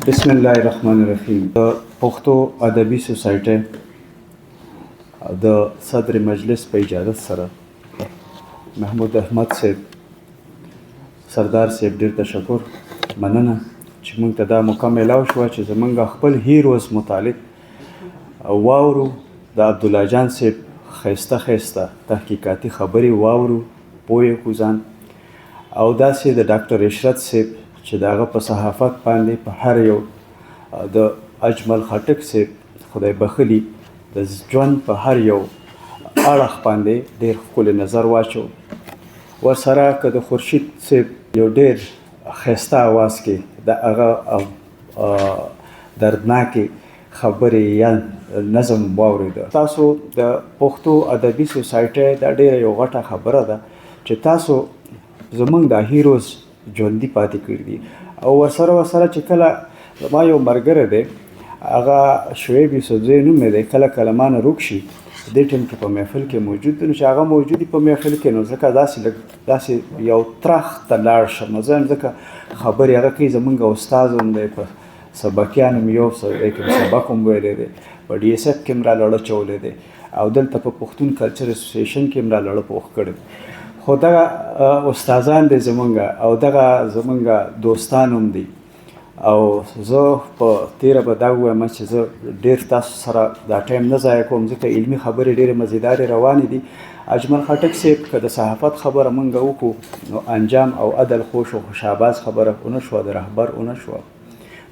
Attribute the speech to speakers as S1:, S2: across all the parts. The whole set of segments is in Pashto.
S1: بسم الله الرحمن الرحیم. د پښتو ادبي سوسایټي د صدر مجلس په اجازه سره محمود احمد صاحب سردار صاحب ډېر تشکر مننه چې موږ ته دا موقع میلاو شوه چې زموږ خپل هیروز متعلق واورو. د عبدالله جان صاحب ښایسته تحقیقاتي خبرې واورو، پوه کړو ځان. او داسې د ډاکټر عشرت صاحب چې د هغه په صحافت باندې په هر یو د اجمل خټک صاحب خدای بخلي د ژوند په هر یو اړخ باندې ډېر ښکلی نظر واچو. ورسره که د خورشید صاحب یو ډېر ښایسته اواز کې د هغه دردناکې خبرې یا نظم واورېده. تاسو د پښتو ادبي سوسایټۍ دا ډېره یو غټه خبره ده چې تاسو زموږ دا هیروز ژوندي پاتې کړي دي. او ورسره چې کله ما یو ملګری دی، هغه شعیب یوسفزی نوم یې دی، کله ما نه روک شي دې ټیم کې په محفل کې موجود دی، نو چې هغه موجود په محفل کې، نو ځکه داسې یو ترخ ته لاړ شم، نو زه ځکه خبرې هغه کوي. زموږ استاد هم دی، په سبقیان هم یو سبق هم ویلی دی، په ډي ایس ایف کې هم رالړه چولی دی، او دلته په پښتون کلچر اسوسییشن کې هم رالړه پوخ کړی. خو دغه استادان دی زمونږ، او دغه زمونږ دوستان هم دي. او زه په تیره به دا ووایم چې زه ډېر تاسو سره دا ټایم نه ضایع کوم، ځکه علمي خبرې ډېرې مزیدارې روانې دي. اجمل خټک صاحب که د صحافت خبره مونږ وکړو نو انجام او عدل خوش او خوشاباز خبره ونه شوه، د رهبر ونه شوه.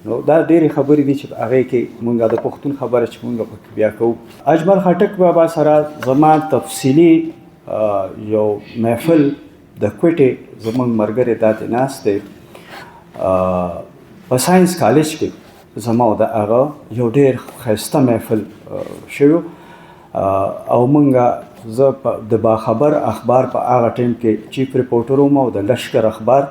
S1: نو دا ډېرې خبرې دي چې په هغې کې مونږ د پښتون خبره چې مونږ پکې بیا کوو. اجمل خټک بابا سره زما تفصیلي یو محفل د کوټې زموږ ملګری داتې ناست دی په ساینس کالج کې، زما او د هغه یو ډېر ښایسته محفل شوی. او مونږ زه د باخبر اخبار په هغه ټیم کې چیف ریپورټر وم، او د لشکر اخبار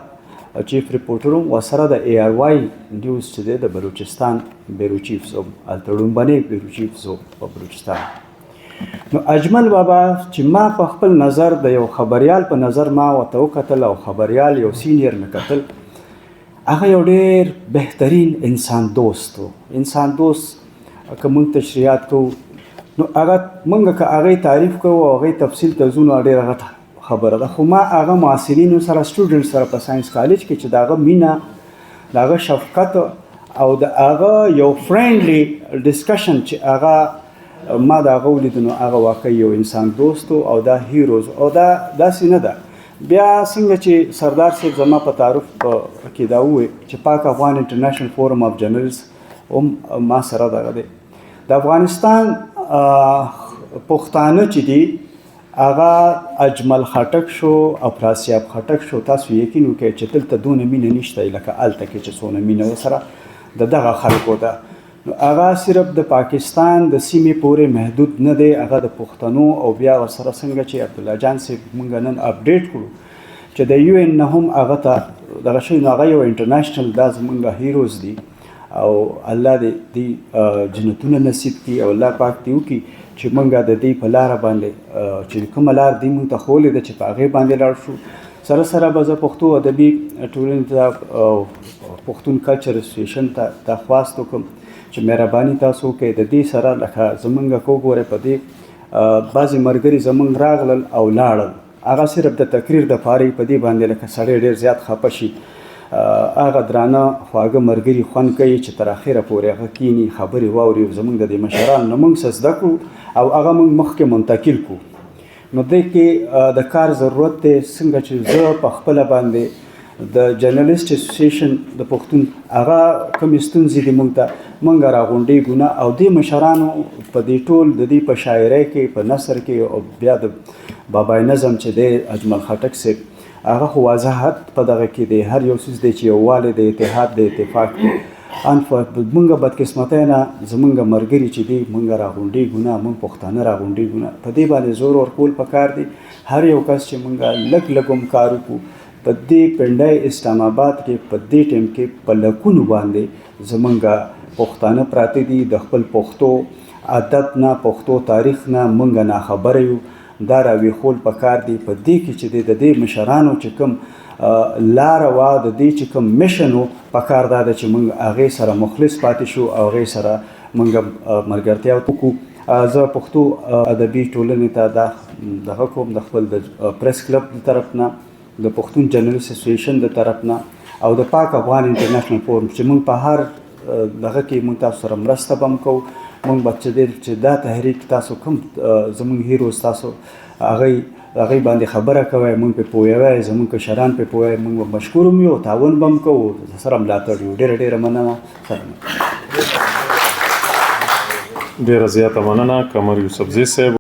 S1: چیف ریپورټر وم، ورسره د اے آر واي نیوز چې دی د بلوچستان بیرو چیف زوم، هلته ړومبنی بیرو چیف زوم په بلوچستان. نو اجمل بابا چې ما په خپل نظر د یو خبریال په نظر ما ورته وکتل، او خبریال یو سینیر مې کتل، هغه یو ډېر بهترین انسان دوست و. انسان دوست که مونږ تشریحات کوو نو هغه مونږ که هغې تعریف کوو او هغې تفصیل ته ځو نو ډېره غټه خبره ده. خو ما هغه محصلینو سره سټوډنټ سره په ساینس کالج کې چې د هغه مینه، د هغه شفقت او د هغه یو فرینډلی ډسکشن چې هغه ما د هغه ولیدو، نو هغه واقعي یو انسان دوست او دا هیروز. او دا داسې نه ده. بیا څنګه چې سردار صاحب زما په تعارف کې دا ووایي چې پاک افغان انټرنیشنل فورم اف جرنلست هم ما سره دغه دی. د افغانستان پښتانه چې دي هغه اجمل خټک شو، افراسیاب خټک شو، تاسو یقین وکړئ چې دلته دونه مینه نشته لکه هلته کې چې څونه مینه ورسره د دغه خلکو ده. نو هغه صرف د پاکستان د سیمې پورې محدود نه دی، هغه د پښتنو. او بیا ورسره څنګه چې عبدالله جان صاحب موږ نن اپډیټ کړو چې د یو ان نه هم هغه ته دغه شوي، نو هغه یو انټرنیشنل دا زموږ هیروز دي. او الله دې جنتونه نصیب کړي، او الله پاک دې وکړي چې موږ د دې په لاره باندې چې کومه لار دې موږ ته ښولې ده چې په هغې باندې لاړ شو. سره به زه پښتو ادبي ټولنې ته، پښتون کلچر اسوسییشن ته درخواست وکړم چې مهرباني تاسو وکړئ د دې سره، لکه زمونږ که وګورئ په دې بعضې ملګري زمونږ راغلل او لاړل، هغه صرف د تقریر دپاره په دې باندې لکه سړی ډېر زیات خفه شي. هغه درانه خواږه ملګري خوند کوي چې تر اخره پورې هغه کیني، خبرې واوري، زمونږ د دې مشرانو نه مونږ څه زده کړو او هغه مونږ مخکې منتقل کړو. نو دې کې د کار ضرورت دی. څنګه چې زه په خپله باندې د جرنلیست اسوسییشن د پښتون هغه کومې ستونزې دي مونږ ته مونږ راغونډېږو نه، او دې مشرانو په دې ټول د دې په شاعرۍ کې، په نثر کې، او بیا د بابای نظم چې دی اجمل خټک صاحب، هغه خو وضاحت په دغه کې دی. هر یو څیز دی چې یووالی د اتحاد د اتفاق دی. مونږ بدقسمتۍ نه زمونږ ملګري چې دي مونږ راغونډېږو نه، مونږ پښتانه راغونډېږو نه. په دې باندې زور ورکول پکار دی. هر یو کس چې مونږ لږ هم کار وکړو په دې پنډۍ اسلام آباد کې، په دې ټیم کې په لکونو باندې زمونږ پښتانه پراته دي. د خپل پښتو ادب نه، پښتو تاریخ نه مونږ ناخبره یو، دا راویښول پکار دي. په دې کې چې د دې مشرانو چې کوم لاره وه د دې چې کوم میشن و پکار دا ده چې موږ هغې سره مخلص پاتې شو او هغې سره موږ ملګرتیا وکړو. زه پښتو ادبي ټولنې ته دغه کوم د خپل د پریس کلب د طرف نه، د پښتون جرنلست اسوسییشن د طرف نه او د پاک افغان انټرنیشنل فورم چې موږ په هر دغه کې موږ تاسو سره مرسته به هم کوو. موږ به چې دا تحریک تاسو کوم زموږ هیروز تاسو هغوی باندې خبره کوئ، موږ پرې پوهوئ، زموږ کشران پرې پوهوئ، موږ به مشکور هم یو، تعاون به هم کوو، سره ملاتړ یو. ډېره ډېره مننه.
S2: ډېره زیاته مننه قمر یوسفزي صاحب.